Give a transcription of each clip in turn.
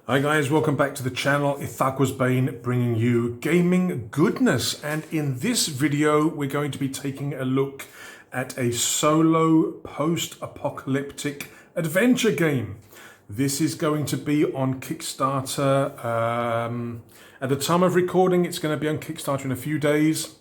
Hi guys, welcome back to the channel. Bane bringing you gaming goodness, and in this video we're going to be taking a look at a solo post-apocalyptic adventure game. This is going to be on Kickstarter. At the time of recording, it's going to be on Kickstarter in a few days.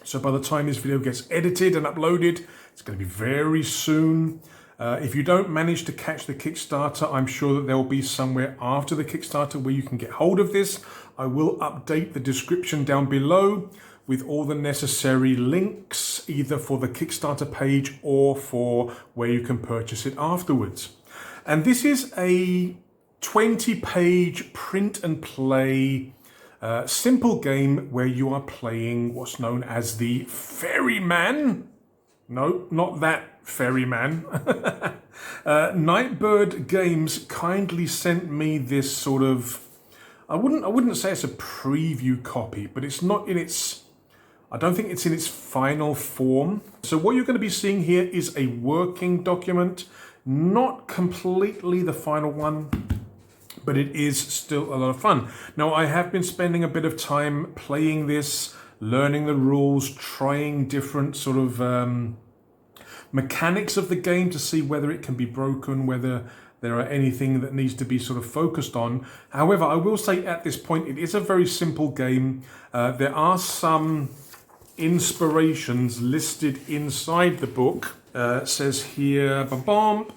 So by the time this video gets edited and uploaded, it's going to be very soon. If you don't manage to catch the Kickstarter, I'm sure that there will be somewhere after the Kickstarter where you can get hold of this. I will update the description down below with all the necessary links, either for the Kickstarter page or for where you can purchase it afterwards. And this is a 20-page print and play simple game where you are playing what's known as the Ferryman. No, not that Ferryman. Nightbird Games kindly sent me this sort of, I wouldn't say it's a preview copy, but it's not in its, I don't think it's in its final form. So what you're going to be seeing here is a working document, not completely the final one, but it is still a lot of fun. Now, I have been spending a bit of time playing this, learning the rules, trying different sort of mechanics of the game to see whether it can be broken, whether there are anything that needs to be sort of focused on. However, I will say at this point, it is a very simple game. There are some inspirations listed inside the book. It says here,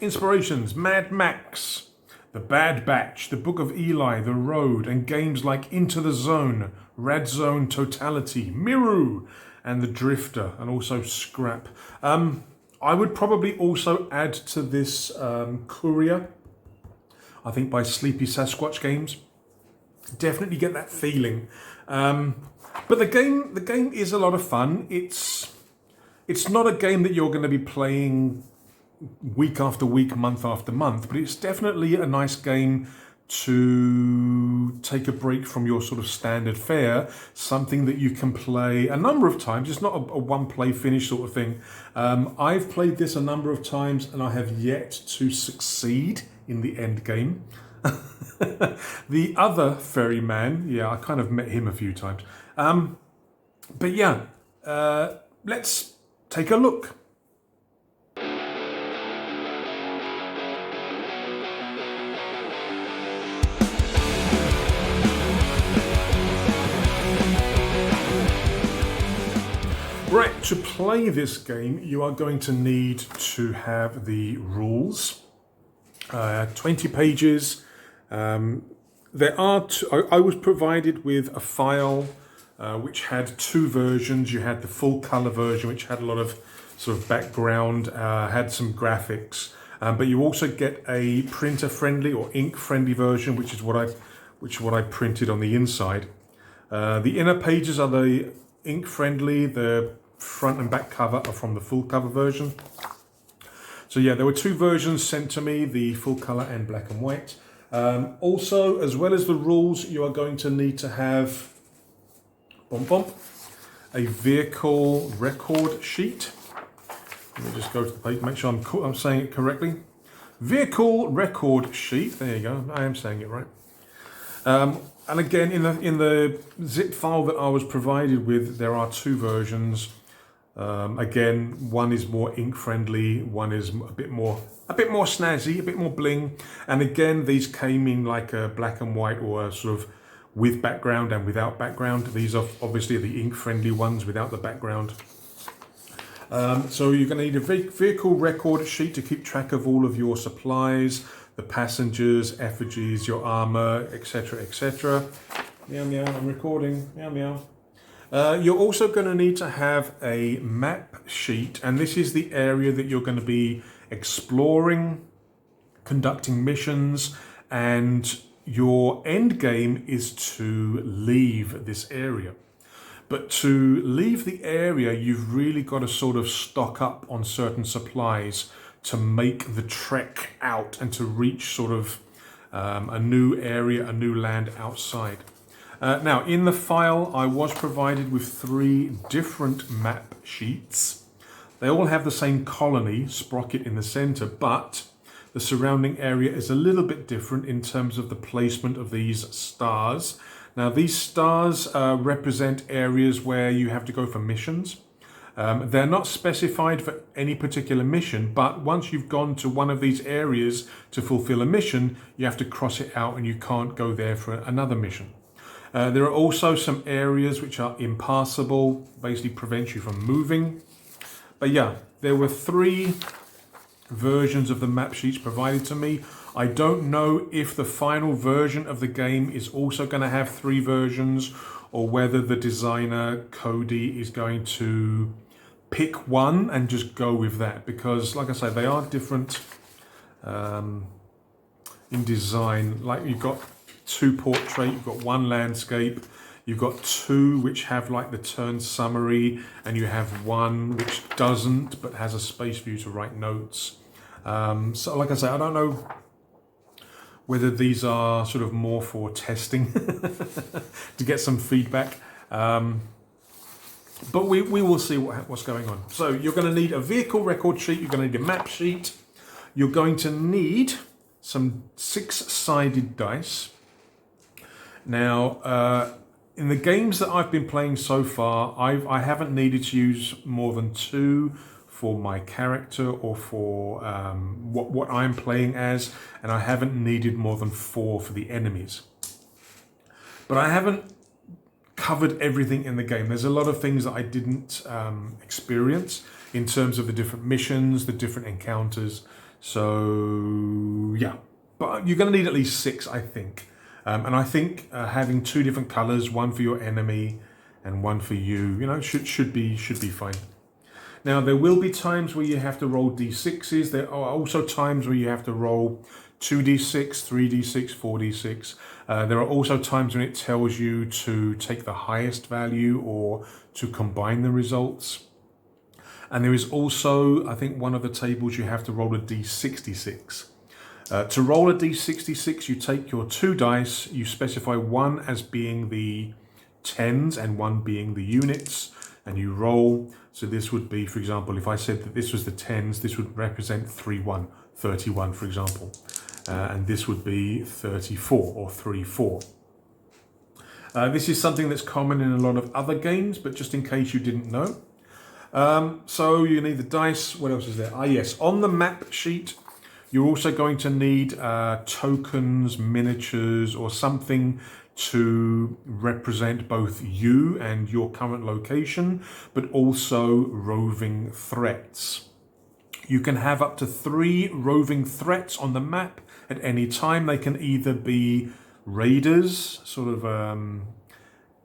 inspirations, Mad Max, The Bad Batch, The Book of Eli, The Road, and games like Into the Zone, Red Zone Totality, Miru, and The Drifter, and also Scrap. I would probably also add to this Courier, I think by Sleepy Sasquatch Games. Definitely get that feeling. But the game is a lot of fun. It's not a game that you're going to be playing week after week, month after month, but it's definitely a nice game to take a break from your sort of standard fare, something that you can play a number of times. It's not a one play finish sort of thing. I've played this a number of times and I have yet to succeed in the end game. The other ferryman, yeah, I kind of met him a few times. But yeah, let's take a look. Right, to play this game, you are going to need to have the rules. 20 pages. There are I was provided with a file which had two versions. You had the full color version, which had a lot of sort of background, had some graphics, but you also get a printer-friendly or ink-friendly version, which is what I printed on the inside. The inner pages are the ink-friendly. The front and back cover are from the full cover version. So yeah, there were two versions sent to me, the full color and black and white. Also, as well as the rules, you are going to need to have a vehicle record sheet. Let me just go to the page, make sure I'm saying it correctly. Vehicle record sheet, there you go, I am saying it right. And again, in the zip file that I was provided with, there are two versions. Again, one is more ink-friendly, one is a bit more snazzy, a bit more bling. And again, these came in like a black and white or a sort of with background and without background. These are obviously the ink-friendly ones without the background. So you're going to need a vehicle record sheet to keep track of all of your supplies, the passengers, effigies, your armor, etc., etc. Meow meow, I'm recording. Meow meow. You're also going to need to have a map sheet, and this is the area that you're going to be exploring, conducting missions, and your end game is to leave this area. But to leave the area, you've really got to sort of stock up on certain supplies to make the trek out and to reach sort of a new area, a new land outside. Now, in the file, I was provided with 3 different map sheets. They all have the same colony, Sprocket, in the center, but the surrounding area is a little bit different in terms of the placement of these stars. Now, these stars represent areas where you have to go for missions. They're not specified for any particular mission, but once you've gone to one of these areas to fulfill a mission, you have to cross it out and you can't go there for another mission. There are also some areas which are impassable, basically prevent you from moving. But yeah, there were 3 versions of the map sheets provided to me. I don't know if the final version of the game is also going to have 3 versions, or whether the designer Cody is going to pick one and just go with that, because like I say, they are different in design. Like, you've got 2 portrait, you've got 1 landscape, you've got 2 which have like the turn summary, and you have 1 which doesn't but has a space for you to write notes. So like I say, I don't know whether these are sort of more for testing to get some feedback. But we will see what's going on. So you're going to need a vehicle record sheet, you're going to need a map sheet, you're going to need some 6-sided dice. Now, in the games that I've been playing so far, I haven't needed to use more than 2 for my character or for what I'm playing as, and I haven't needed more than 4 for the enemies. But I haven't covered everything in the game. There's a lot of things that I didn't experience in terms of the different missions, the different encounters. So yeah, but you're going to need at least 6, I think. And I think having 2 different colors, 1 for your enemy and 1 for you, should be fine. Now, there will be times where you have to roll d6s. There are also times where you have to roll 2d6, 3d6, 4d6. There are also times when it tells you to take the highest value or to combine the results. And there is also, I think, one of the tables you have to roll a d66. To roll a d66, you take your 2 dice, you specify 1 as being the tens and 1 being the units, and you roll. So this would be, for example, if I said that this was the tens, this would represent 3-1, 31, for example. And this would be 34 or 3-4. This is something that's common in a lot of other games, but just in case you didn't know. So you need the dice. What else is there? Yes, on the map sheet, you're also going to need tokens, miniatures, or something to represent both you and your current location, but also roving threats. You can have up to 3 roving threats on the map at any time. They can either be raiders, sort of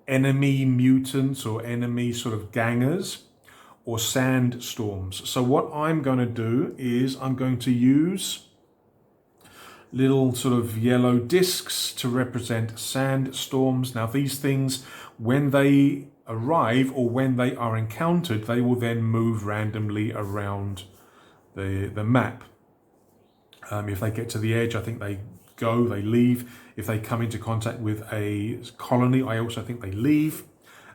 enemy mutants or enemy sort of gangers, or sandstorms. So what I'm going to do is I'm going to use little sort of yellow discs to represent sandstorms. Now, these things, when they arrive or when they are encountered, they will then move randomly around the map. If they get to the edge, I think they leave. If they come into contact with a colony, I also think they leave.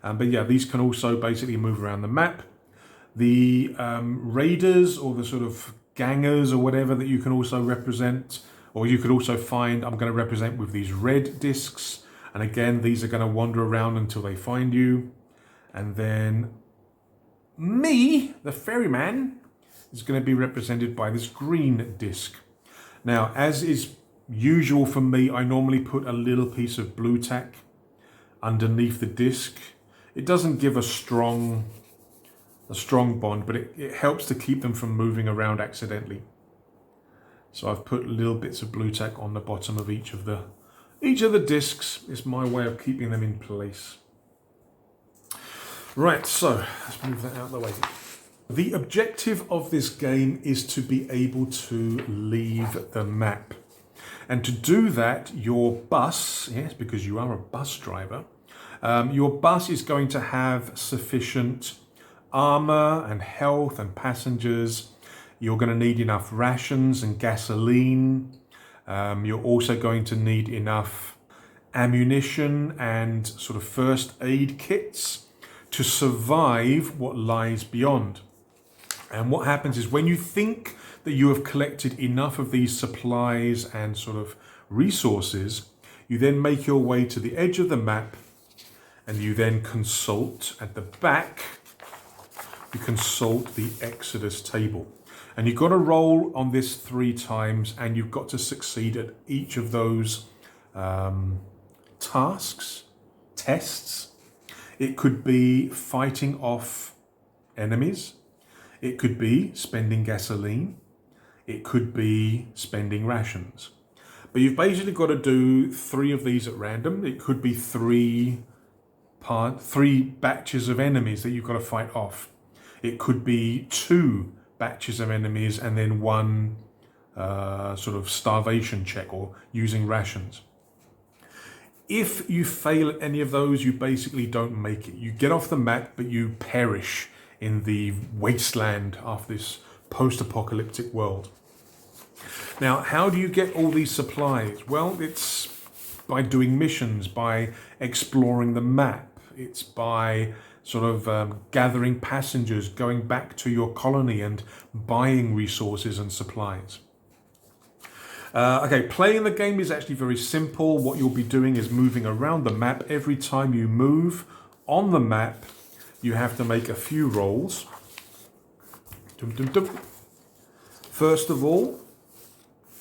But yeah, these can also basically move around the map. The raiders, or the sort of gangers or whatever, that you can also represent, or you could also find, I'm going to represent with these red discs. And again, these are going to wander around until they find you. And then me, the ferryman, is going to be represented by this green disc. Now, as is usual for me, I normally put a little piece of blue tack underneath the disc. It doesn't give a strong bond, but it helps to keep them from moving around accidentally. So I've put little bits of blue tack on the bottom of each of the discs. It's my way of keeping them in place. Right, so let's move that out of the way. The objective of this game is to be able to leave the map. And to do that, your bus, yes, because you are a bus driver, your bus is going to have sufficient armor and health and passengers. You're going to need enough rations and gasoline. You're also going to need enough ammunition and sort of first aid kits to survive what lies beyond. And what happens is, when you think that you have collected enough of these supplies and sort of resources, you then make your way to the edge of the map, and you then consult at the back, you consult the Exodus table. And you've got to roll on this 3 times, and you've got to succeed at each of those tasks, tests. It could be fighting off enemies. It could be spending gasoline. It could be spending rations. But you've basically got to do 3 of these at random. It could be 3 batches of enemies that you've got to fight off. It could be 2 batches of enemies and then 1 sort of starvation check or using rations. If you fail at any of those, you basically don't make it. You get off the map, but you perish in the wasteland of this post-apocalyptic world. Now, how do you get all these supplies? Well, it's by doing missions, by exploring the map. It's by sort of gathering passengers, going back to your colony and buying resources and supplies. Okay, playing the game is actually very simple. What you'll be doing is moving around the map. Every time you move on the map, you have to make a few rolls. First of all,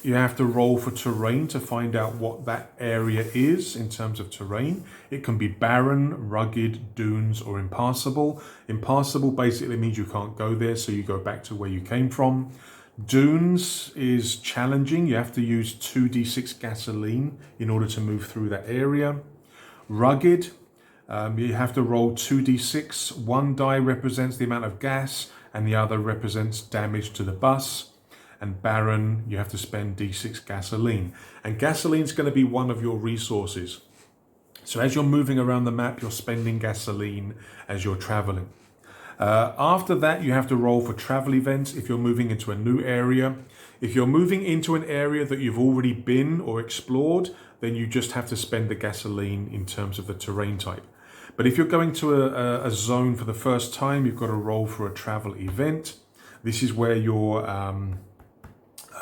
you have to roll for terrain to find out what that area is in terms of terrain. It can be barren, rugged, dunes, or impassable. Impassable basically means you can't go there, so you go back to where you came from. Dunes is challenging. You have to use 2d6 gasoline in order to move through that area. Rugged, you have to roll 2d6. One die represents the amount of gas and the other represents damage to the bus. And barren, you have to spend d6 gasoline. And gasoline is going to be one of your resources. So as you're moving around the map, you're spending gasoline as you're traveling. After that, you have to roll for travel events if you're moving into a new area. If you're moving into an area that you've already been or explored, then you just have to spend the gasoline in terms of the terrain type. But if you're going to a zone for the first time, you've got to roll for a travel event. This is where your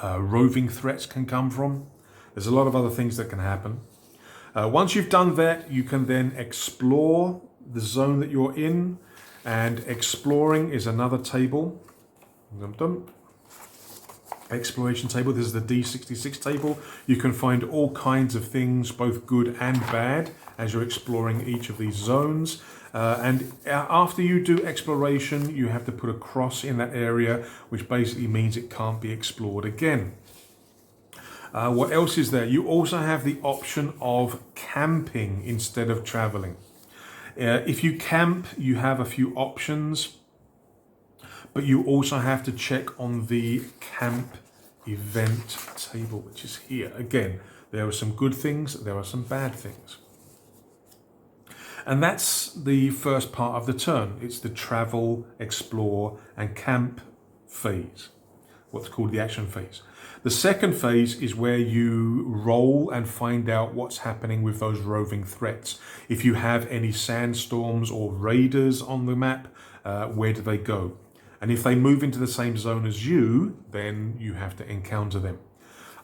roving threats can come from. There's a lot of other things that can happen. Once you've done that, you can then explore the zone that you're in, and exploring is another table. Exploration table. This is the D66 table. You can find all kinds of things, both good and bad, as you're exploring each of these zones. And after you do exploration, you have to put a cross in that area, which basically means it can't be explored again. What else is there? You also have the option of camping instead of traveling. If you camp, you have a few options, but you also have to check on the camp event table, which is here. Again, there are some good things, there are some bad things. And that's the first part of the turn. It's the travel, explore, and camp phase, what's called the action phase. The second phase is where you roll and find out what's happening with those roving threats. If you have any sandstorms or raiders on the map, where do they go? And if they move into the same zone as you, then you have to encounter them.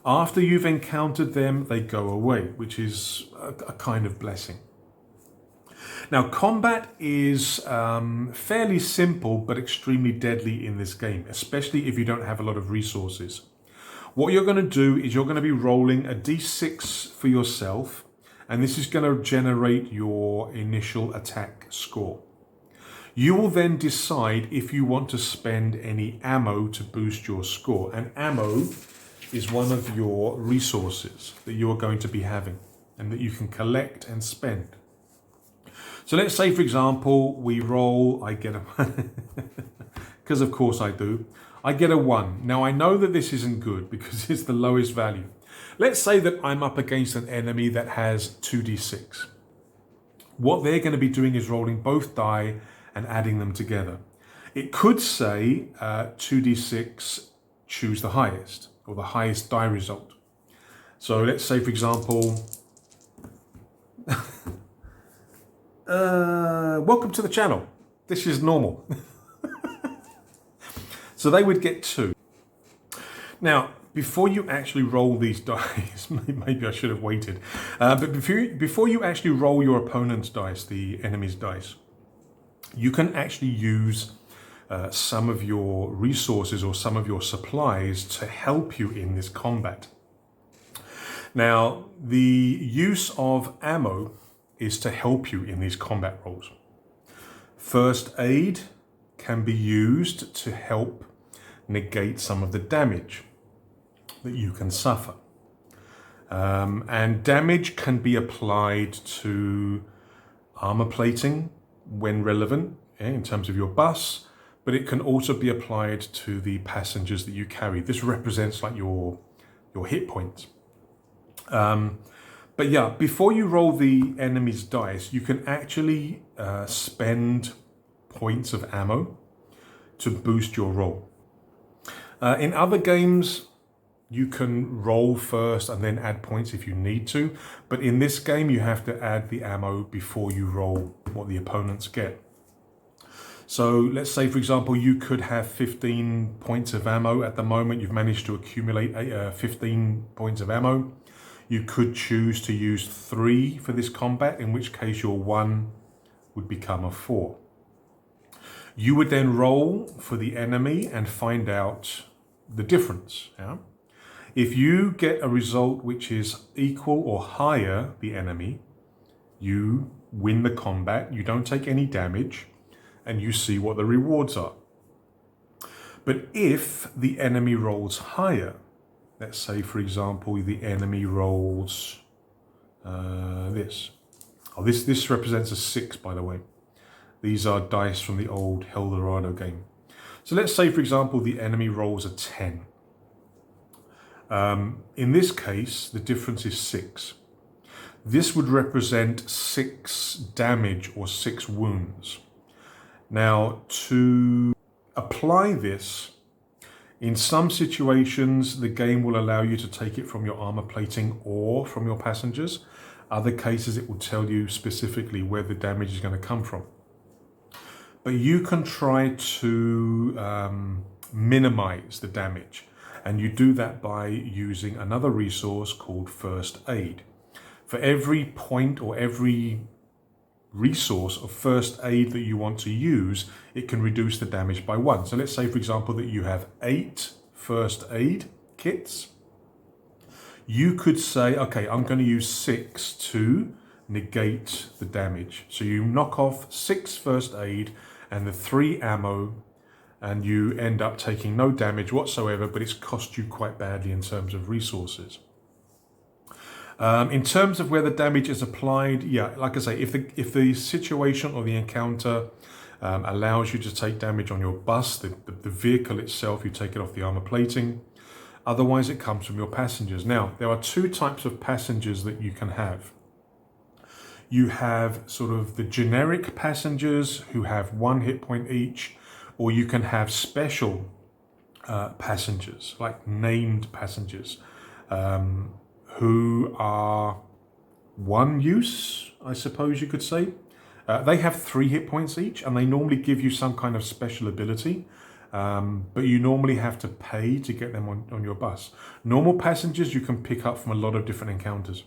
After you've encountered them, they go away, which is a kind of blessing. Now, combat is fairly simple but extremely deadly in this game, especially if you don't have a lot of resources. What you're going to do is you're going to be rolling a d6 for yourself, and this is going to generate your initial attack score. You will then decide if you want to spend any ammo to boost your score, and ammo is one of your resources that you are going to be having and that you can collect and spend. So let's say, for example, we roll, I get a, because of course I do, I get a 1. Now I know that this isn't good because it's the lowest value. Let's say that I'm up against an enemy that has 2d6. What they're going to be doing is rolling both die and adding them together. It could say 2d6, choose the highest, or the highest die result. So let's say, for example, welcome to the channel. This is normal. So they would get 2. Now, before you actually roll these dice, maybe I should have waited, but before you actually roll your opponent's dice, the enemy's dice, you can actually use some of your resources or some of your supplies to help you in this combat. Now, the use of ammo is to help you in these combat rolls. First aid can be used to help negate some of the damage that you can suffer. And damage can be applied to armor plating when relevant, in terms of your bus, but it can also be applied to the passengers that you carry. This represents like your hit points. But yeah, before you roll the enemy's dice, you can actually spend points of ammo to boost your roll. In other games, you can roll first and then add points if you need to. But in this game, you have to add the ammo before you roll what the opponents get. So let's say, for example, you could have 15 points of ammo. At the moment, you've managed to accumulate 15 points of ammo. You could choose to use 3 for this combat, in which case your 1 would become a 4. You would then roll for the enemy and find out the difference. Yeah? If you get a result which is equal or higher the enemy, you win the combat, you don't take any damage, and you see what the rewards are. But if the enemy rolls higher, let's say, for example, the enemy rolls this. Oh, this represents a 6, by the way. These are dice from the old Eldorado game. So let's say, for example, the enemy rolls a 10. In this case, the difference is 6. This would represent 6 damage or 6 wounds. Now, to apply this, in some situations, the game will allow you to take it from your armor plating or from your passengers. Other cases, it will tell you specifically where the damage is going to come from. But you can try to minimize the damage. And you do that by using another resource called first aid. For every point or every resource of first aid that you want to use, it can reduce the damage by 1. So let's say, for example, that you have 8 first aid kits. You could say, okay, I'm going to use 6 to negate the damage. So you knock off 6 first aid and the 3 ammo, and you end up taking no damage whatsoever, but it's cost you quite badly in terms of resources. In terms of where the damage is applied, yeah, like I say, if the situation or the encounter allows you to take damage on your bus, the vehicle itself, you take it off the armor plating. Otherwise, it comes from your passengers. Now, there are 2 types of passengers that you can have. You have sort of the generic passengers who have 1 hit point each, or you can have special passengers, like named passengers, who are 1 use, I suppose you could say. They have 3 hit points each, and they normally give you some kind of special ability, but you normally have to pay to get them on your bus. Normal passengers you can pick up from a lot of different encounters.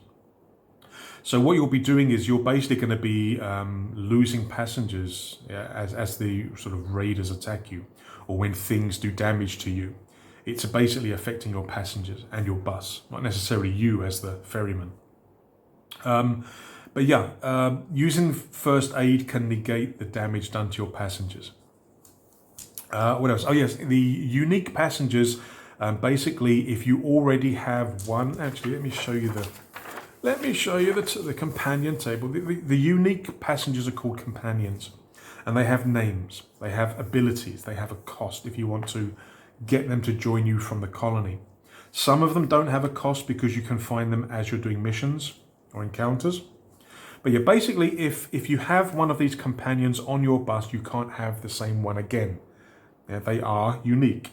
So what you'll be doing is you're basically going to be losing passengers as the sort of raiders attack you, or when things do damage to you. It's basically affecting your passengers and your bus, not necessarily you as the ferryman. But yeah, using first aid can negate the damage done to your passengers. What else? Oh yes, the unique passengers. Basically, if you already have 1, actually, let me show you the companion table. The unique passengers are called companions, and they have names, they have abilities, they have a cost if you want to get them to join you from the colony. Some of them don't have a cost because you can find them as you're doing missions or encounters. But yeah, basically, if you have one of these companions on your bus, you can't have the same one again. Yeah, they are unique.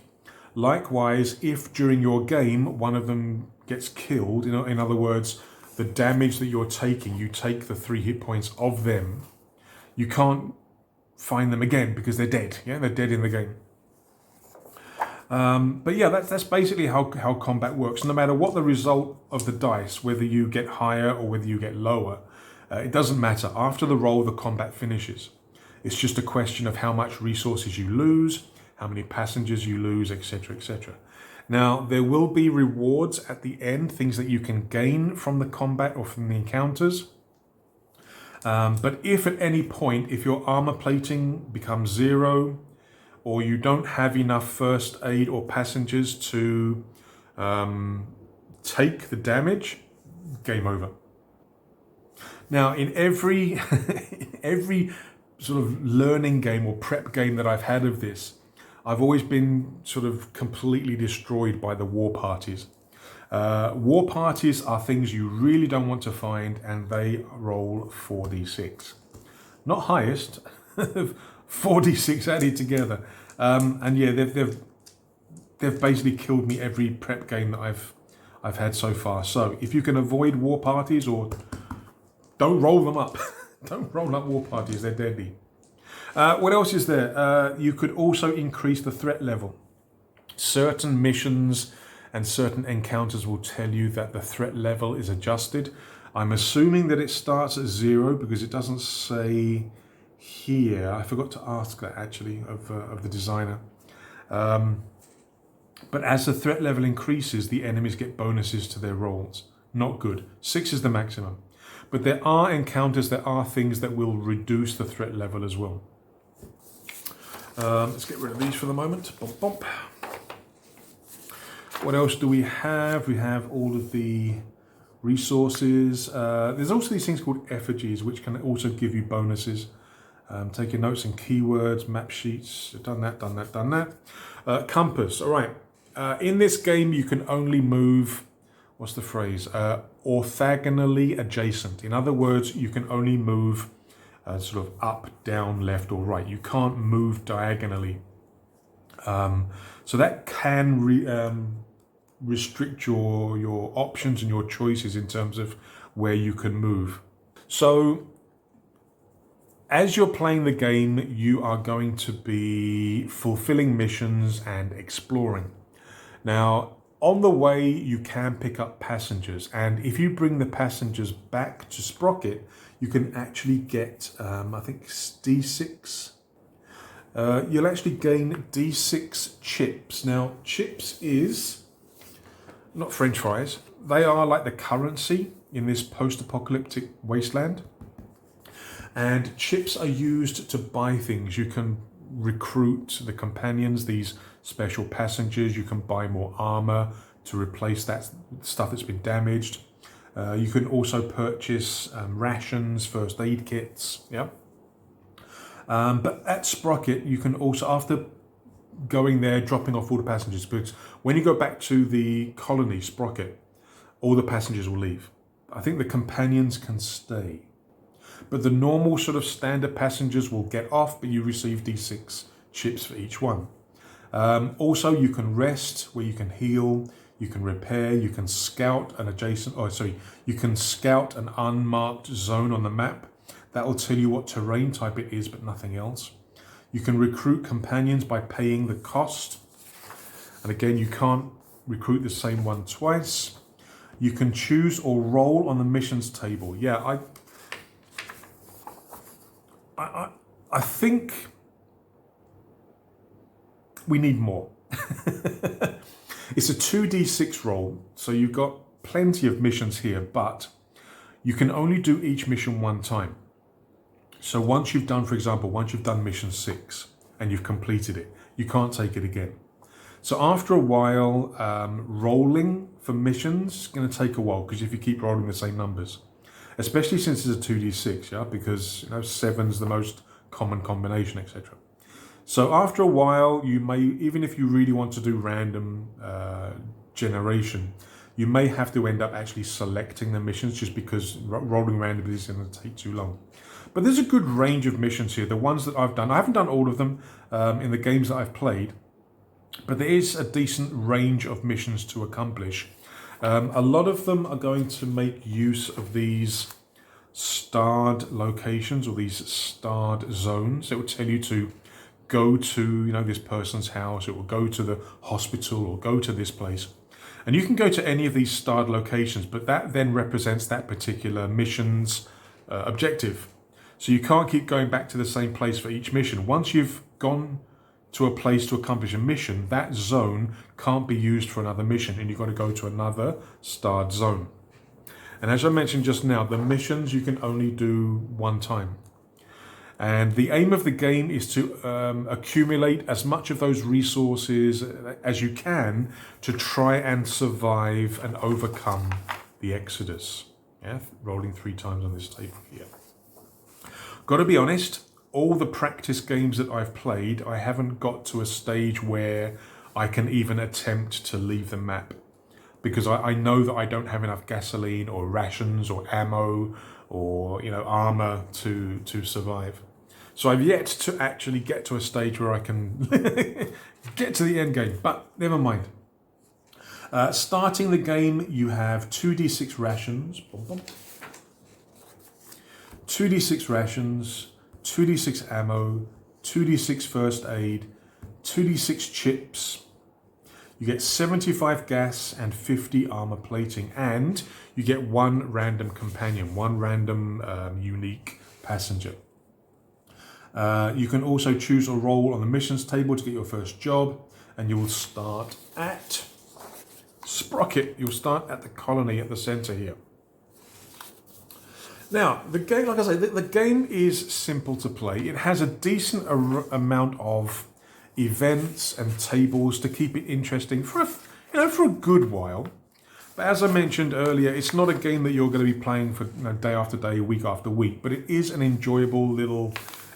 Likewise, if during your game one of them gets killed, in other words, the damage that you're taking, you take the 3 hit points of them, you can't find them again because they're dead. Yeah, they're dead in the game. But yeah, that's basically how combat works. No matter what the result of the dice, whether you get higher or whether you get lower, it doesn't matter. After the roll, the combat finishes. It's just a question of how much resources you lose, how many passengers you lose, etc., etc. Now, there will be rewards at the end, things that you can gain from the combat or from the encounters. But if at any point, if your armor plating becomes 0, or you don't have enough first aid or passengers to take the damage, game over. Now, in every every sort of learning game or prep game that I've had of this, I've always been sort of completely destroyed by the war parties. War parties are things you really don't want to find, and they roll 4d6. Not highest, 4d6 added together. And yeah, they've basically killed me every prep game that I've had so far. So if you can avoid war parties, or don't roll them up. Don't roll up war parties, they're deadly. What else is there? You could also increase the threat level. Certain missions and certain encounters will tell you that the threat level is adjusted. I'm assuming that it starts at 0 because it doesn't say here. I forgot to ask that actually of the designer. But as the threat level increases, the enemies get bonuses to their rolls. Not good. 6 is the maximum. But there are encounters, there are things that will reduce the threat level as well. Let's get rid of these for the moment. Bump, bump. What else do we have? We have all of the resources. There's also these things called effigies, which can also give you bonuses. Taking notes and keywords, map sheets. Done that, done that, done that. Compass. All right. In this game, you can only move, what's the phrase? Orthogonally adjacent. In other words, you can only move sort of up, down, left, or right. You can't move diagonally. So that can restrict your options and your choices in terms of where you can move. So as you're playing the game, you are going to be fulfilling missions and exploring. Now, on the way, you can pick up passengers, and if you bring the passengers back to Sprocket, you can actually get, I think, D6. You'll actually gain D6 chips. Now, chips is not French fries. They are like the currency in this post-apocalyptic wasteland. And chips are used to buy things. You can recruit the companions, these special passengers. You can buy more armor to replace that stuff that's been damaged. You can also purchase rations, first aid kits. Yeah. But at Sprocket, you can also, after going there, dropping off all the passengers, because when you go back to the colony, Sprocket, all the passengers will leave. I think the companions can stay. But the normal sort of standard passengers will get off, but you receive D6 chips for each one. Also, you can rest, where you can heal, you can repair, you can scout an you can scout an unmarked zone on the map. That will tell you what terrain type it is, but nothing else. You can recruit companions by paying the cost. And again, you can't recruit the same one twice. You can choose or roll on the missions table. Yeah, I think we need more. It's a 2d6 roll, so you've got plenty of missions here, but you can only do each mission one time. So once you've done, for example, once you've done mission 6 and you've completed it, you can't take it again. So after a while, rolling for missions is going to take a while, because if you keep rolling the same numbers, especially since it's a 2d6, yeah, because 7's the most common combination, etc. So after a while, you may, even if you really want to do random generation, you may have to end up actually selecting the missions, just because rolling randomly is going to take too long. But there's a good range of missions here. The ones that I've done, I haven't done all of them in the games that I've played, but there is a decent range of missions to accomplish. A lot of them are going to make use of these starred locations, or these starred zones. It will tell you to go to, this person's house, it will go to the hospital, or go to this place. And you can go to any of these starred locations, but that then represents that particular mission's objective. So you can't keep going back to the same place for each mission. Once you've gone to a place to accomplish a mission, that zone can't be used for another mission, and you've got to go to another starred zone. And as I mentioned just now, the missions you can only do one time. And the aim of the game is to accumulate as much of those resources as you can to try and survive and overcome the Exodus. Yeah, rolling 3 times on this table here. Got to be honest, all the practice games that I've played, I haven't got to a stage where I can even attempt to leave the map. Because I know that I don't have enough gasoline or rations or ammo or armor to survive. So I've yet to actually get to a stage where I can get to the end game, but never mind. Starting the game, you have 2d6 rations. 2d6 rations, 2d6 ammo, 2d6 first aid, 2d6 chips. You get 75 gas and 50 armor plating, and you get 1 random companion, 1 random unique passenger. You can also choose a role on the missions table to get your first job, and you will start at Sprocket. You'll start at the colony at the center here. Now, the game, like I say, the game is simple to play. It has a decent amount of events and tables to keep it interesting for a good while. But as I mentioned earlier, it's not a game that you're going to be playing for day after day, week after week. But it is an enjoyable little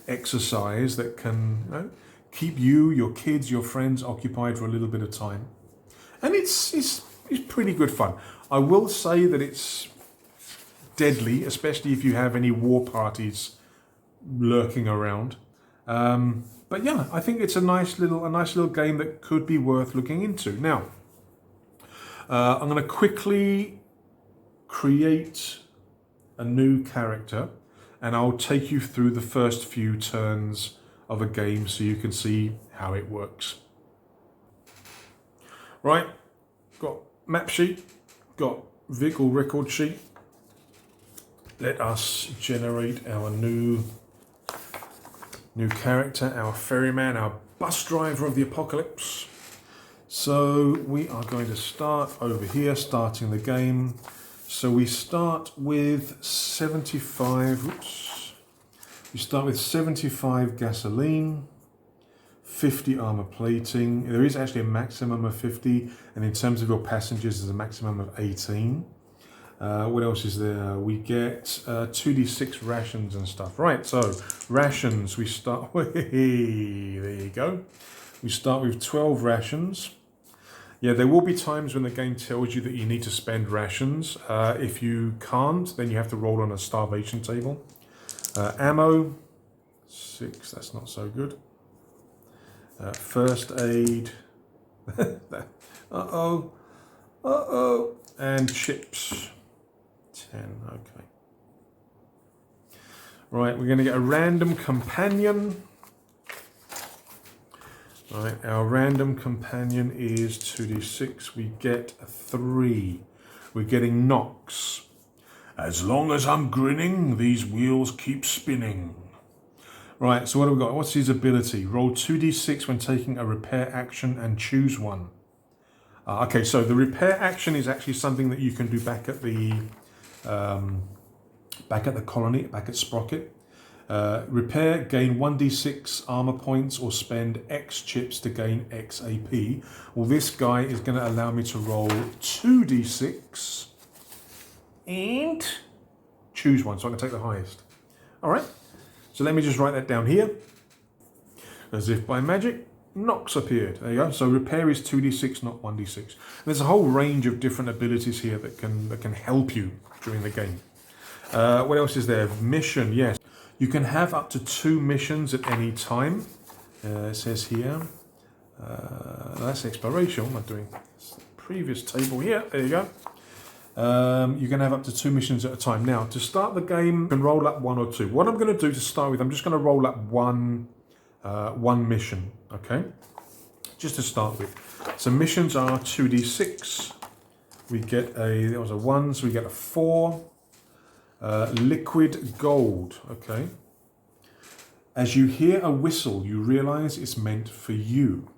exercise that can keep you, your kids, your friends occupied for a little bit of time. And it's pretty good fun. I will say that it's deadly, especially if you have any war parties lurking around. But yeah, I think it's a nice little game that could be worth looking into. Now, I'm going to quickly create a new character, and I'll take you through the first few turns of a game so you can see how it works. Right, got map sheet, got vehicle record sheet. Let us generate our new character, our ferryman, our bus driver of the apocalypse. So we are going to start over here, starting the game. So we start with 75, we start with 75 gasoline, 50 armor plating. There is actually a maximum of 50, and in terms of your passengers, there's a maximum of 18. What else is there? We get 2d6 rations and stuff. Right, so rations, we start with, there you go. We start with 12 rations. Yeah, there will be times when the game tells you that you need to spend rations. If you can't, then you have to roll on a starvation table. Ammo, 6, that's not so good. First aid, uh-oh, and chips. 10, okay. Right, we're going to get a random companion. Right, our random companion is 2d6. We get a 3. We're getting knocks. As long as I'm grinning, these wheels keep spinning. Right, so what have we got? What's his ability? Roll 2d6 when taking a repair action and choose one. Okay, so the repair action is actually something that you can do back at the colony, back at Sprocket. Repair, gain 1d6 armor points or spend X chips to gain X AP. Well, this guy is going to allow me to roll 2d6 and choose one, so I can take the highest. All right, so let me just write that down here. As if by magic, knocks appeared. There you go. So repair is 2d6, not 1d6. There's a whole range of different abilities here that can help you during the game. What else is there? Mission, yes. You can have up to 2 missions at any time. It says here. That's exploration. What am I doing? Previous table here. There you go. You can have up to 2 missions at a time. Now, to start the game, you can roll up 1 or 2. What I'm going to do to start with, I'm just going to roll up 1 one mission, okay? Just to start with. So missions are 2d6. We get there was a 1, so we get a 4. Liquid gold, okay? As you hear a whistle, you realize it's meant for you.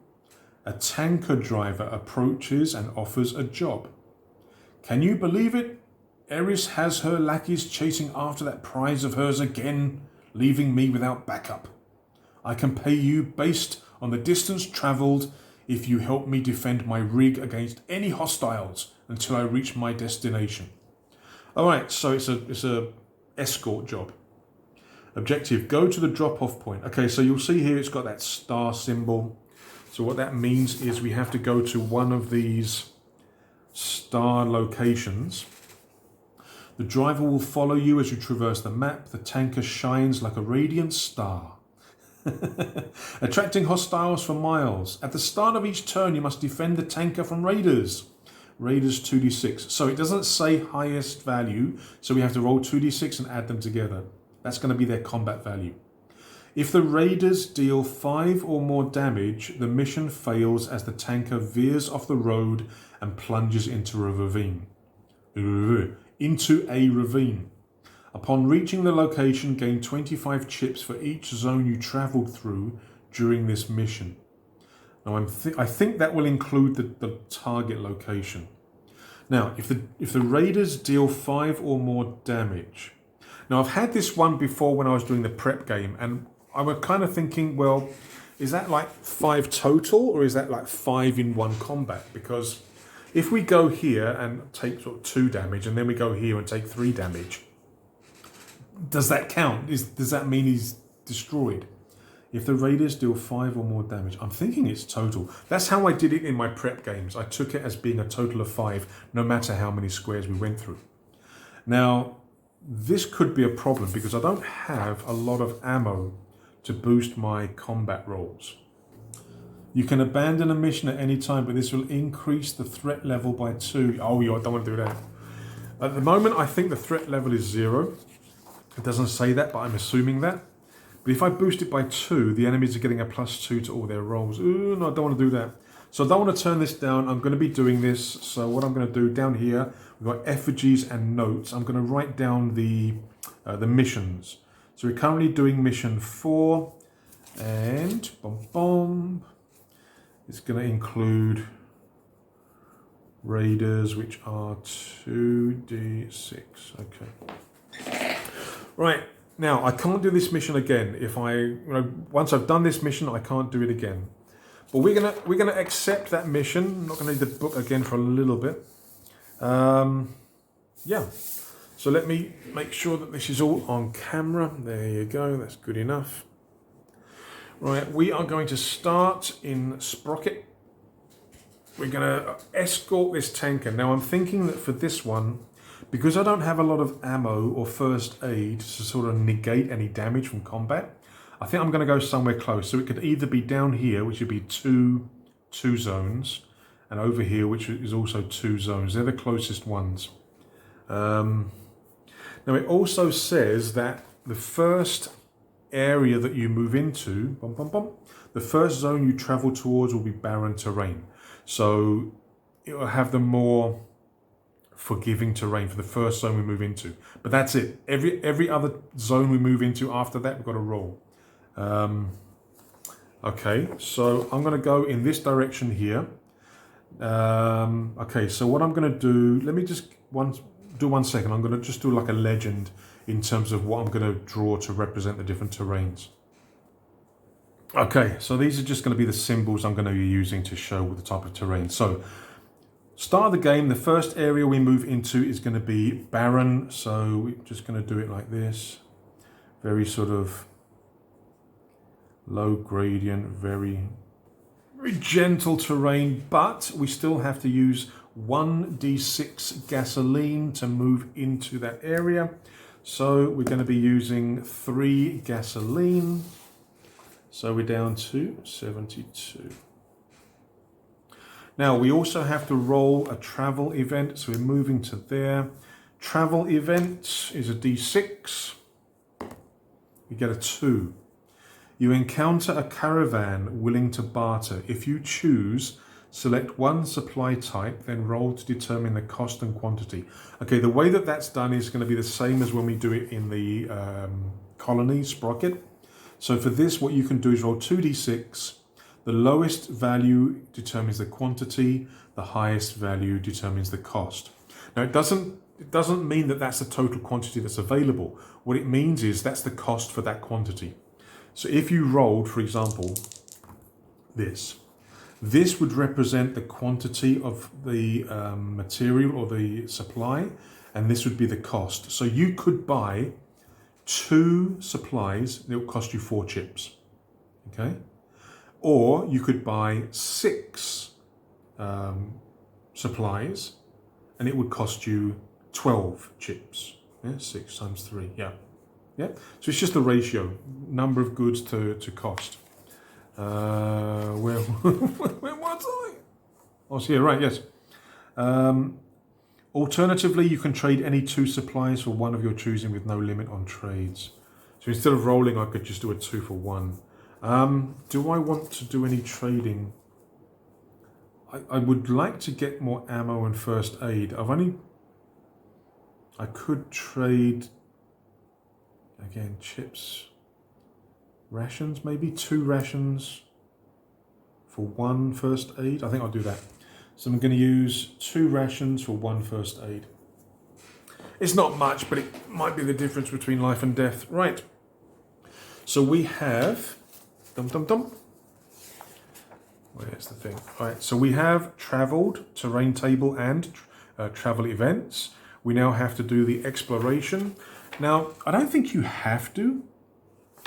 A tanker driver approaches and offers a job. Can you believe it? Eris has her lackeys chasing after that prize of hers again, leaving me without backup. I can pay you based on the distance travelled if you help me defend my rig against any hostiles until I reach my destination. Alright, so it's a escort job. Objective, go to the drop-off point. Okay, so you'll see here it's got that star symbol. So what that means is we have to go to one of these star locations. The driver will follow you as you traverse the map. The tanker shines like a radiant star, attracting hostiles for miles. At the start of each turn, you must defend the tanker from raiders. Raiders 2d6. So it doesn't say highest value, so we have to roll 2d6 and add them together. That's going to be their combat value. If the raiders deal 5 or more damage, the mission fails as the tanker veers off the road and plunges into a ravine. Upon reaching the location, gain 25 chips for each zone you travelled through during this mission. Now I think that will include the target location. Now, if the raiders deal 5 or more damage. Now I've had this one before when I was doing the prep game, and I was kind of thinking, well, is that like 5 total, or is that like 5 in one combat? Because if we go here and take sort of 2 damage, and then we go here and take 3 damage, does that count? Does that mean he's destroyed? If the raiders deal 5 or more damage, I'm thinking it's total. That's how I did it in my prep games. I took it as being a total of 5, no matter how many squares we went through. Now, this could be a problem because I don't have a lot of ammo to boost my combat rolls. You can abandon a mission at any time, but this will increase the threat level by 2. Oh, yeah, I don't want to do that. At the moment, I think the threat level is 0. It doesn't say that, but I'm assuming that. But if I boost it by 2, the enemies are getting a +2 to all their rolls. Ooh, no, I don't want to do that. So I don't want to turn this down. I'm going to be doing this. So what I'm going to do down here, we've got effigies and notes. I'm going to write down the missions. So we're currently doing mission 4, and it's going to include raiders, which are 2d6. Okay. Right. Now I can't do this mission again. If once I've done this mission, I can't do it again. But we're gonna accept that mission. I'm not gonna need the book again for a little bit. Yeah. So let me make sure that this is all on camera. There you go. That's good enough. Right. We are going to start in Sprocket. We're gonna escort this tanker. Now I'm thinking that for this one, because I don't have a lot of ammo or first aid to sort of negate any damage from combat, I think I'm going to go somewhere close. So it could either be down here, which would be two zones, and over here, which is also 2 zones. They're the closest ones. Now it also says that the first area that you move into, the first zone you travel towards will be barren terrain. So it will have the more forgiving terrain for the first zone we move into. But that's it. Every other zone we move into after that, we've got to roll. Okay, so I'm going to go in this direction here. Okay, so what I'm going to do, let me just do 1 second. I'm going to just do like a legend in terms of what I'm going to draw to represent the different terrains. Okay, so these are just going to be the symbols I'm going to be using to show the type of terrain. So, start of the game, the first area we move into is going to be barren. So we're just going to do it like this. Very sort of low gradient, very gentle terrain, but we still have to use 1d6 gasoline to move into that area. So we're going to be using 3 gasoline. So we're down to 72. Now we also have to roll a travel event, so we're moving to there. Travel event is a d6. You get a 2. You encounter a caravan willing to barter. If you choose, select one supply type, then roll to determine the cost and quantity. Okay, the way that that's done is going to be the same as when we do it in the colony Sprocket. So for this, what you can do is roll 2d6. The lowest value determines the quantity. The highest value determines the cost. Now, it doesn't mean that that's the total quantity that's available. What it means is that's the cost for that quantity. So if you rolled, for example, this would represent the quantity of the material or the supply, and this would be the cost. So you could buy 2 supplies, and it will cost you 4 chips, okay? Or you could buy 6 supplies, and it would cost you 12 chips. Yeah, 6 times 3, yeah. Yeah, so it's just the ratio, number of goods to cost. Where was I? Oh, it's here, right, yes. Alternatively, you can trade any 2 supplies for one of your choosing with no limit on trades. So instead of rolling, I could just do a 2 for 1. Do I want to do any trading? I would like to get more ammo and first aid. I could trade, again, chips, rations, maybe 2 rations for 1 first aid. I think I'll do that. So I'm going to use 2 rations for 1 first aid. It's not much, but it might be the difference between life and death. Right. So we have, where's the thing? Right. So we have traveled, terrain table, and travel events. We now have to do the exploration. Now, I don't think you have to.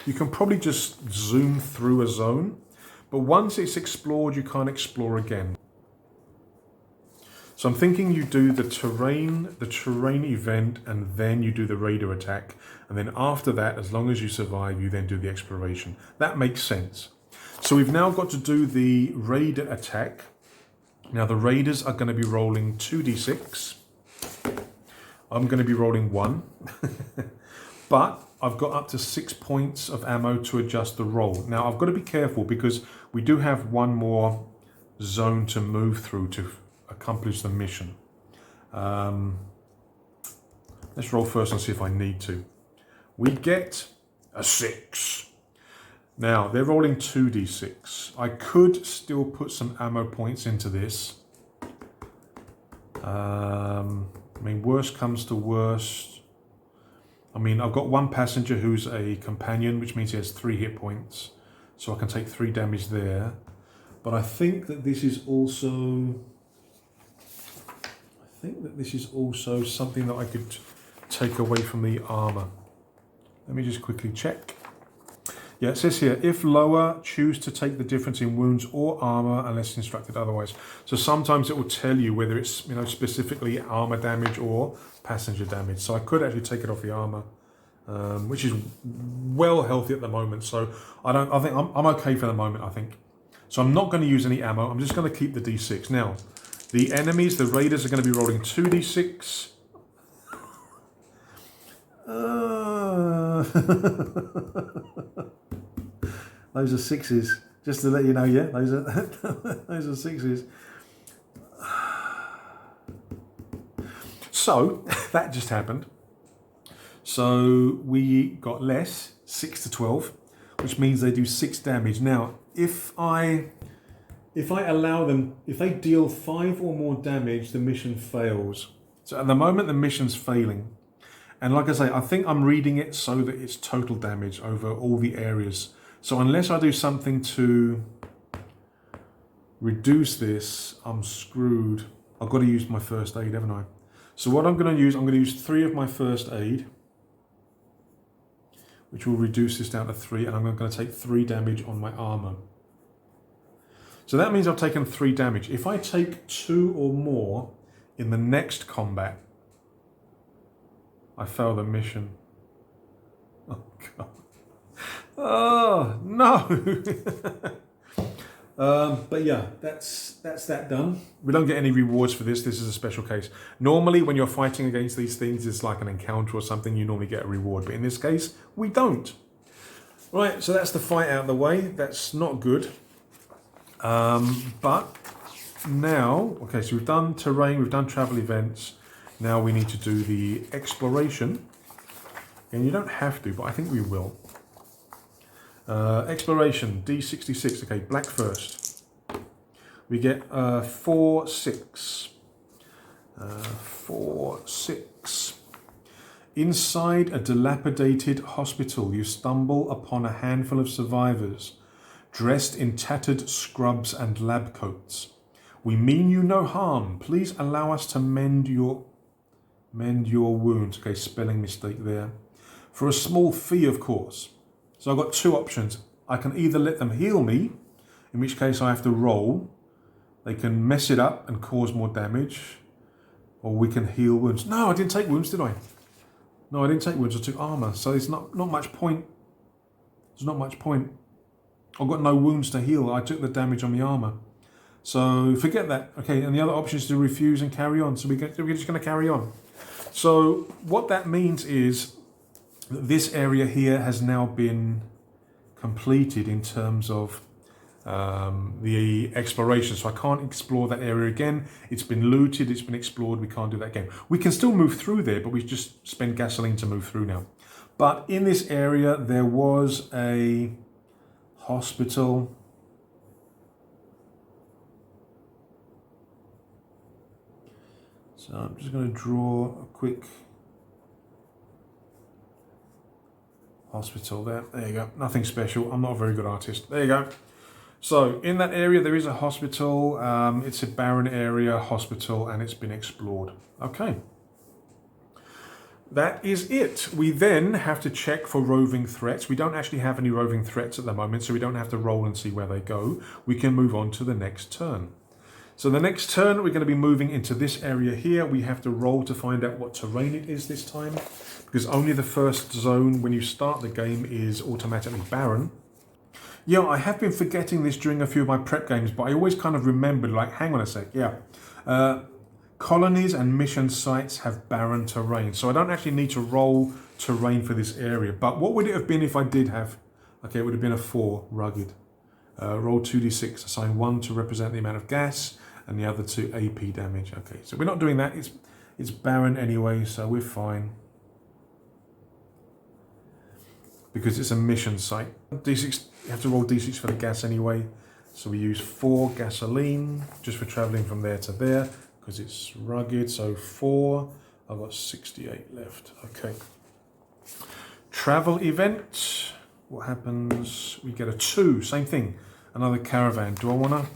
You can probably just zoom through a zone, but once it's explored, you can't explore again. So I'm thinking you do the terrain event, and then you do the raider attack. And then after that, as long as you survive, you then do the exploration. That makes sense. So we've now got to do the raider attack. Now the raiders are going to be rolling 2d6. I'm going to be rolling 1. But I've got up to 6 points of ammo to adjust the roll. Now I've got to be careful because we do have one more zone to move through to accomplish the mission. Let's roll first and see if I need to. We get a 6. Now they're rolling 2d6. I could still put some ammo points into this. I mean, worst comes to worst. I mean, I've got 1 passenger who's a companion, which means he has 3 hit points. So I can take 3 damage there. But I think that this is also something that I could take away from the armor. Let me just quickly check. Yeah, it says here, if lower, choose to take the difference in wounds or armor unless instructed otherwise. So sometimes it will tell you whether it's, specifically armor damage or passenger damage. So I could actually take it off the armor, which is well healthy at the moment. So I think I'm okay for the moment, I think. So I'm not going to use any ammo. I'm just going to keep the D6. Now, the enemies, the raiders, are going to be rolling 2d6. Those are 6s. Just to let you know, yeah, those are 6s. So that just happened. So we got less, 6 to 12, which means they do 6 damage. Now, if I allow them, if they deal 5 or more damage, the mission fails. So at the moment, the mission's failing. And like I say, I think I'm reading it so that it's total damage over all the areas. So unless I do something to reduce this, I'm screwed. I've got to use my first aid, haven't I? So what I'm going to use 3 of my first aid, which will reduce this down to 3, and I'm going to take 3 damage on my armor. So that means I've taken 3 damage. If I take 2 or more in the next combat, I fail the mission. Oh, God. Oh, no. But yeah, that's that done. We don't get any rewards for this. This is a special case. Normally, when you're fighting against these things, it's like an encounter or something. You normally get a reward. But in this case, we don't. Right, so that's the fight out of the way. That's not good. But now, okay, so we've done terrain, we've done travel events. Now we need to do the exploration. And you don't have to, but I think we will. Exploration, D66. Okay, black first. We get 4, 6. 4, 6. Inside a dilapidated hospital, you stumble upon a handful of survivors, dressed in tattered scrubs and lab coats. We mean you no harm. Please allow us to mend your wounds. Okay, spelling mistake there. For a small fee, of course. So I've got two options. I can either let them heal me, in which case I have to roll. They can mess it up and cause more damage. Or we can heal wounds. No, I didn't take wounds, did I? No, I didn't take wounds. I took armor. So there's not much point. There's not much point. I've got no wounds to heal. I took the damage on the armor. So forget that. Okay, and the other option is to refuse and carry on. So we're just going to carry on. So what that means is that this area here has now been completed in terms of the exploration. So I can't explore that area again. It's been looted, it's been explored, we can't do that again. We can still move through there, but we just spend gasoline to move through now. But in this area there was a hospital. So I'm just going to draw a quick hospital there. There you go. Nothing special. I'm not a very good artist. There you go. So in that area there is a hospital. It's a barren area, hospital, and it's been explored. Okay. That is it. We then have to check for roving threats. We don't actually have any roving threats at the moment, so we don't have to roll and see where they go. We can move on to the next turn. So the next turn, we're going to be moving into this area here. We have to roll to find out what terrain it is this time, because only the first zone when you start the game is automatically barren. Yeah, I have been forgetting this during a few of my prep games, but I always kind of remembered, like, hang on a sec, yeah. Colonies and mission sites have barren terrain, so I don't actually need to roll terrain for this area. But what would it have been if I did have, okay, it would have been a 4, rugged. Roll 2d6, assign 1 to represent the amount of gas, and the other to AP damage. Okay, so we're not doing that, it's barren anyway, so we're fine. Because it's a mission site. D6, you have to roll D6 for the gas anyway. So we use 4 gasoline, just for traveling from there to there, because it's rugged, so 4, I've got 68 left, okay. Travel event, what happens? We get a 2, same thing, another caravan. Do I wanna?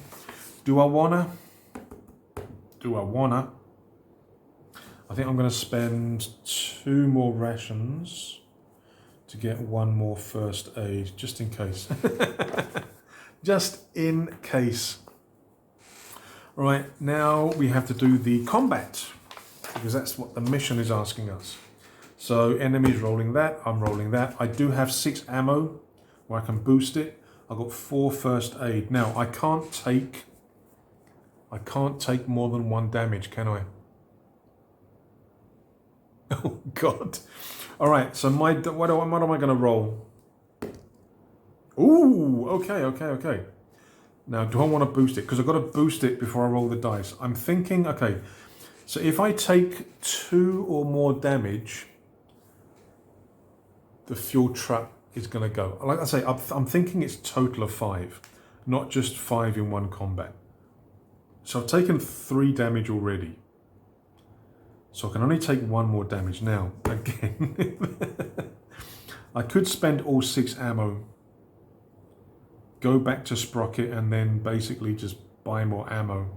I think I'm gonna spend 2 more rations to get 1 more first aid, just in case. Just in case. Right, now we have to do the combat, because that's what the mission is asking us. So enemies rolling that, I'm rolling that. I do have 6 ammo where I can boost it. I've got 4 first aid. Now I can't take more than 1 damage, can I? Oh God. All right, so what am I going to roll? Ooh, okay. Now, do I want to boost it? Because I've got to boost it before I roll the dice. I'm thinking, okay, so if I take 2 or more damage, the fuel truck is going to go. Like I say, I'm thinking it's total of 5, not just 5 in one combat. So I've taken 3 damage already. So I can only take 1 more damage now. Again, I could spend all 6 ammo, go back to Sprocket, and then basically just buy more ammo.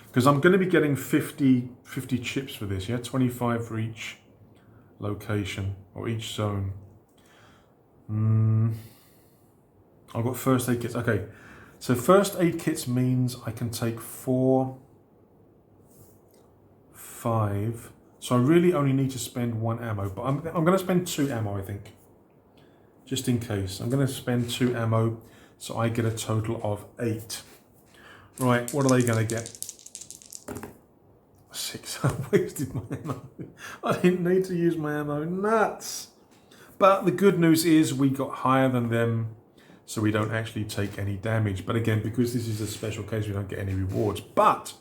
Because I'm going to be getting 50 chips for this, yeah? 25 for each location, or each zone. I've got first aid kits. Okay, so first aid kits means I can take 4, 5. So I really only need to spend 1 ammo, but I'm going to spend 2 ammo, I think. Just in case. I'm going to spend 2 ammo, so I get a total of 8. Right, what are they going to get? 6. I wasted my ammo. I didn't need to use my ammo. Nuts! But the good news is we got higher than them, so we don't actually take any damage. But again, because this is a special case, we don't get any rewards. But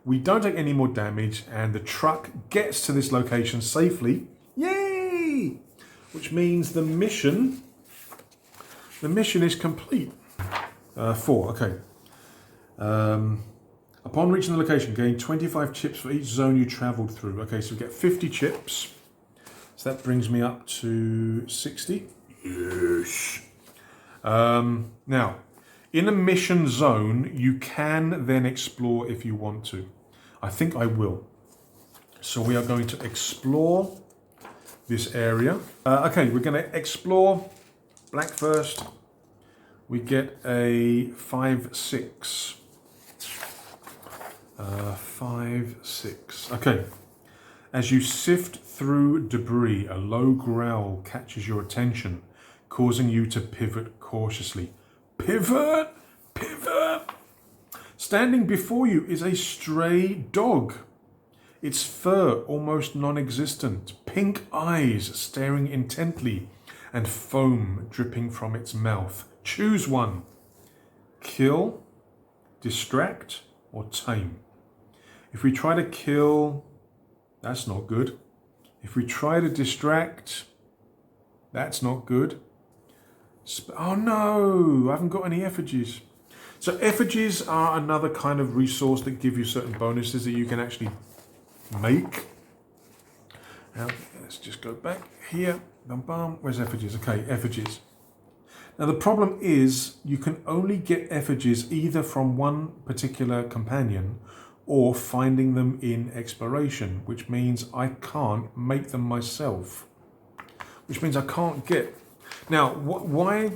we don't take any more damage, and the truck gets to this location safely. Yay! Which means the mission is complete. 4, okay. Upon reaching the location, gain 25 chips for each zone you travelled through. Okay, so we get 50 chips. So that brings me up to 60. Yes. Now, in a mission zone, you can then explore if you want to. I think I will. So we are going to explore this area. Okay, we're going to explore black first. We get a 5-6. 5-6. Okay. As you sift through debris, a low growl catches your attention, causing you to pivot cautiously. Pivot! Pivot! Standing before you is a stray dog. Its fur almost non-existent, pink eyes staring intently, and foam dripping from its mouth. Choose one. Kill, distract, or tame. If we try to kill, that's not good. If we try to distract, that's not good. Oh no, I haven't got any effigies. So effigies are another kind of resource that give you certain bonuses that you can actually make. Now, let's just go back here. Bum, bum. Where's effigies? Okay, effigies. Now the problem is you can only get effigies either from one particular companion or finding them in exploration, which means I can't make them myself. Which means I can't get... Now, why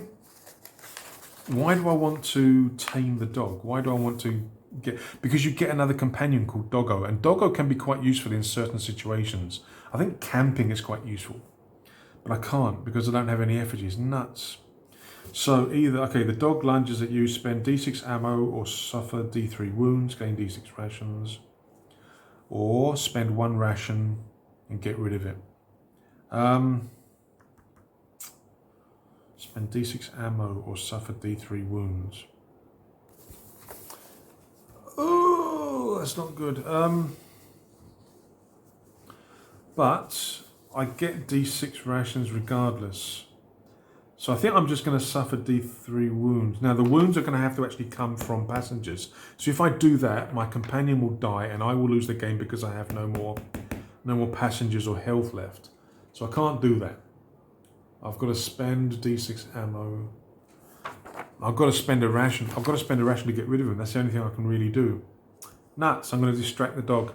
do I want to tame the dog? Why do I want to get... Because you get another companion called Doggo, and Doggo can be quite useful in certain situations. I think camping is quite useful, but I can't because I don't have any effigies. Nuts. So either, okay, the dog lunges at you, spend D6 ammo or suffer D3 wounds, gain D6 rations, or spend 1 ration and get rid of it. Spend D6 ammo or suffer D3 wounds. Oh, that's not good. But I get D6 rations regardless. So I think I'm just going to suffer D3 wounds. Now the wounds are going to have to actually come from passengers. So if I do that, my companion will die and I will lose the game because I have no more passengers or health left. So I can't do that. I've got to spend D6 ammo. I've got to spend a ration. I've got to spend a ration to get rid of him. That's the only thing I can really do. Nuts. I'm going to distract the dog.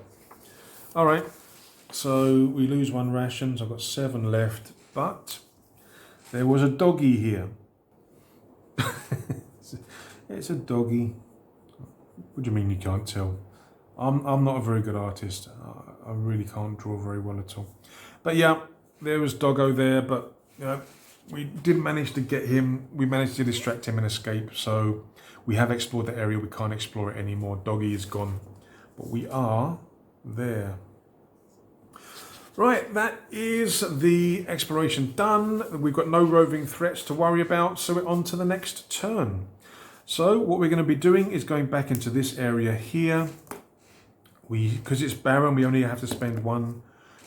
All right. So we lose 1 ration. So I've got 7 left, but there was a doggy here. It's a doggy. What do you mean you can't tell? I'm not a very good artist. I really can't draw very well at all. But yeah, there was Doggo there, but you know, we didn't manage to get him. We managed to distract him and escape. So we have explored the area. We can't explore it anymore. Doggy is gone, but we are there. Right, that is the exploration done. We've got no roving threats to worry about, so we're on to the next turn. So what we're going to be doing is going back into this area here. Because it's barren, we only have to spend 1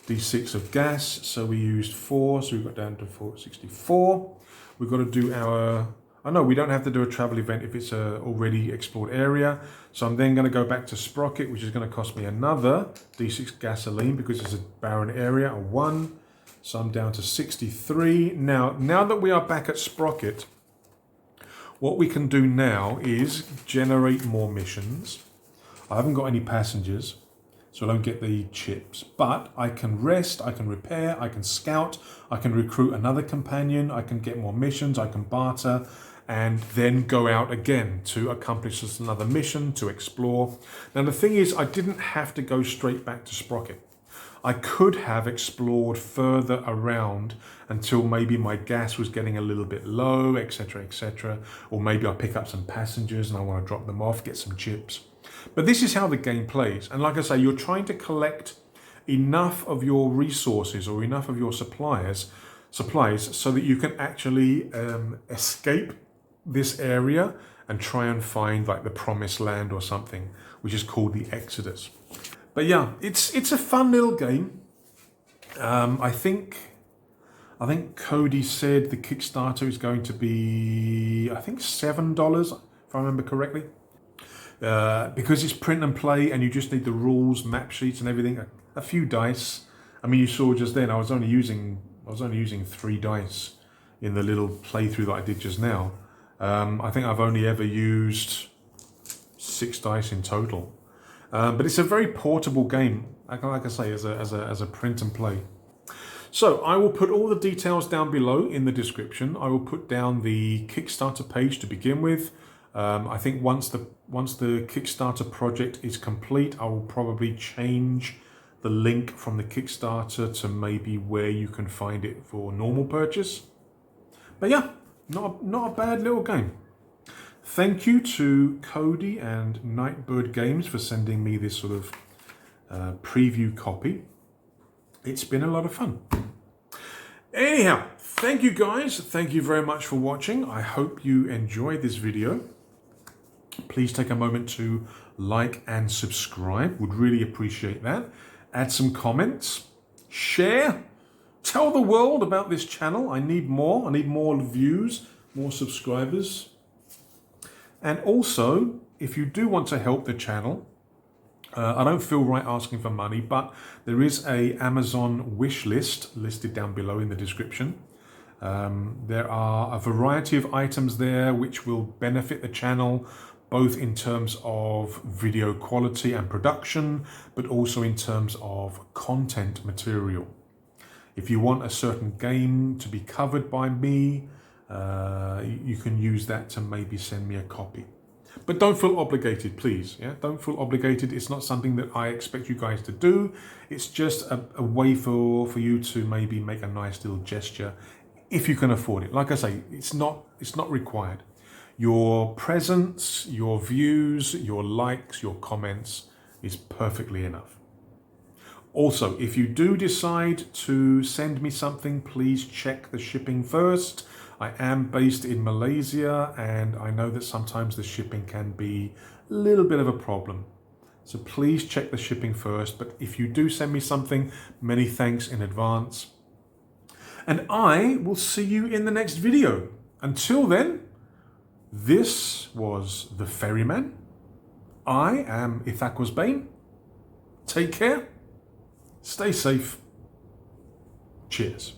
D6 of gas, so we used 4, so we've got down to 464. We've got to do our... Oh no, we don't have to do a travel event if it's a already explored area. So I'm then going to go back to Sprocket, which is going to cost me another D6 gasoline because it's a barren area, a 1. So I'm down to 63. Now that we are back at Sprocket, what we can do now is generate more missions. I haven't got any passengers, so I don't get the chips. But I can rest, I can repair, I can scout, I can recruit another companion, I can get more missions, I can barter, and then go out again to accomplish another mission, to explore. Now the thing is, I didn't have to go straight back to Sprocket. I could have explored further around until maybe my gas was getting a little bit low, etc., etc. Or maybe I pick up some passengers and I want to drop them off, get some chips. But this is how the game plays. And like I say, you're trying to collect enough of your resources or enough of your suppliers supplies so that you can actually escape this area and try and find like the promised land or something, which is called the Exodus. But yeah, it's a fun little game. I think Cody said the Kickstarter is going to be, I think $7, if I remember correctly. Because it's print and play and you just need the rules, map sheets and everything, a few dice. I mean, you saw just then I was only using 3 dice in the little playthrough that I did just now. I think I've only ever used 6 dice in total. But it's a very portable game, like I say, as a print and play. So I will put all the details down below in the description. I will put down the Kickstarter page to begin with. I think once the Kickstarter project is complete, I will probably change the link from the Kickstarter to maybe where you can find it for normal purchase. But yeah, not a bad little game. Thank you to Cody and Nightbird Games for sending me this sort of preview copy. It's been a lot of fun. Anyhow, thank you guys. Thank you very much for watching. I hope you enjoyed this video. Please take a moment to like and subscribe. Would really appreciate that. Add some comments. Share. Tell the world about this channel. I need more. I need more views, more subscribers. And also, if you do want to help the channel, I don't feel right asking for money, but there is a Amazon wish list listed down below in the description. There are a variety of items there which will benefit the channel, both in terms of video quality and production, but also in terms of content material. If you want a certain game to be covered by me, you can use that to maybe send me a copy. But don't feel obligated, please. Yeah, don't feel obligated. It's not something that I expect you guys to do. It's just a way for you to maybe make a nice little gesture if you can afford it. Like I say, it's not required. Your presence, your views, your likes, your comments is perfectly enough. Also, if you do decide to send me something, please check the shipping first. I am based in Malaysia and I know that sometimes the shipping can be a little bit of a problem. So please check the shipping first. But if you do send me something, many thanks in advance. And I will see you in the next video. Until then, this was The Ferryman. I am Ithakwas Bane. Take care. Stay safe. Cheers.